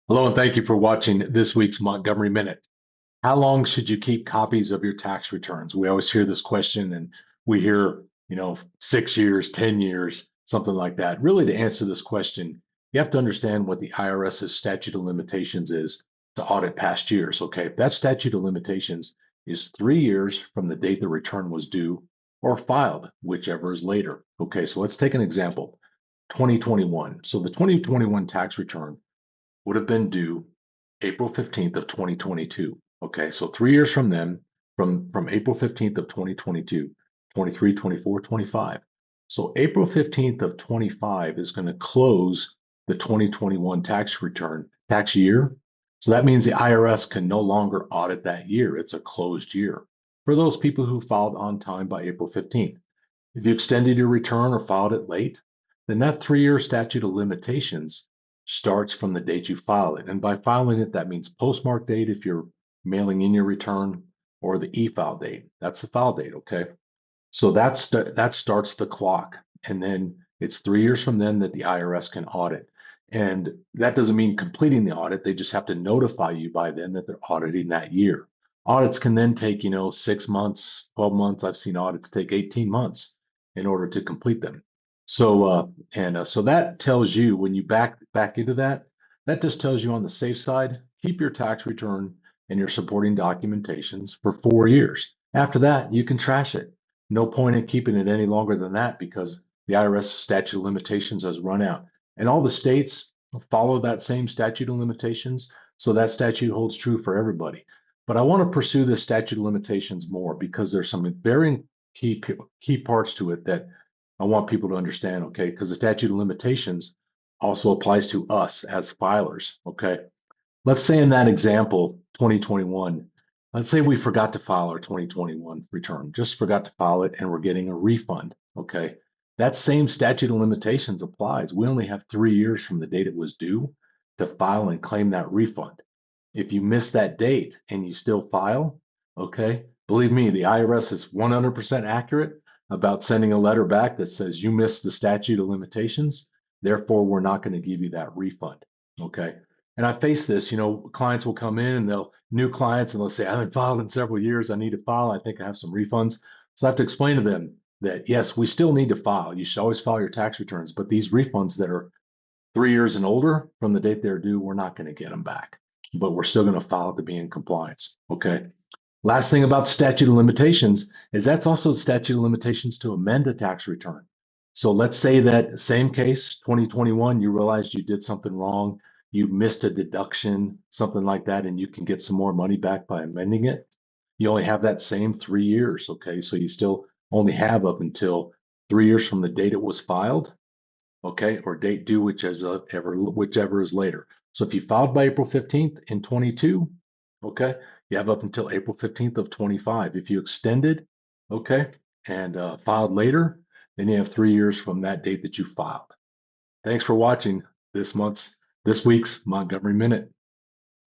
Hello, and thank you for watching this week's Montgomery Minute. How long should you keep copies of your tax returns? We always hear this question, and we hear, 6 years, 10 years, something like that. Really, to answer this question, you have to understand what the IRS's statute of limitations is to audit past years. Okay, that statute of limitations is 3 years from the date the return was due or filed, whichever is later. Okay, so let's take an example 2021. So the 2021 tax return would have been due April 15th of 2022. Okay, so 3 years from then, from April 15th of 2022, 23, 24, 25. So April 15th of 25 is going to close the 2021 tax return tax year. So that means the IRS can no longer audit that year. It's a closed year for those people who filed on time by April 15th. If you extended your return or filed it late, then that 3 year statute of limitations starts from the date you file it. And by filing it, that means postmark date if you're mailing in your return, or the e-file date. That's the file date, okay? So that starts the clock. And then it's 3 years from then that the IRS can audit. And that doesn't mean completing the audit. They just have to notify you by then that they're auditing that year. Audits can then take, 6 months, 12 months. I've seen audits take 18 months in order to complete them. So that tells you when you back into that, that just tells you on the safe side, keep your tax return and your supporting documentations for 4 years. After that, you can trash it. No point in keeping it any longer than that because the IRS statute of limitations has run out. And all the states follow that same statute of limitations. So that statute holds true for everybody. But I want to pursue this statute of limitations more because there's some very key parts to it that I want people to understand, okay? Because the statute of limitations also applies to us as filers, okay? Let's say in that example, 2021, let's say we forgot to file our 2021 return, just forgot to file it, and we're getting a refund, okay? That same statute of limitations applies. We only have 3 years from the date it was due to file and claim that refund. If you miss that date and you still file, okay, believe me, the IRS is 100% accurate about sending a letter back that says you missed the statute of limitations. Therefore, we're not going to give you that refund, okay? And I face this, clients will come in and new clients, and they'll say, I haven't filed in several years. I need to file. I think I have some refunds. So I have to explain to them that, yes, we still need to file. You should always file your tax returns, but these refunds that are 3 years and older from the date they're due, we're not going to get them back, but we're still going to file to be in compliance. Okay. Last thing about statute of limitations is that's also the statute of limitations to amend a tax return. So let's say that same case, 2021, you realized you did something wrong, you missed a deduction, something like that, and you can get some more money back by amending it. You only have that same 3 years. Okay. So you still only have up until 3 years from the date it was filed, okay, or date due, whichever is later. So if you filed by April 15th in 22, okay, you have up until April 15th of 25. If you extended, okay, and filed later, then you have 3 years from that date that you filed. Thanks for watching this week's Montgomery Minute.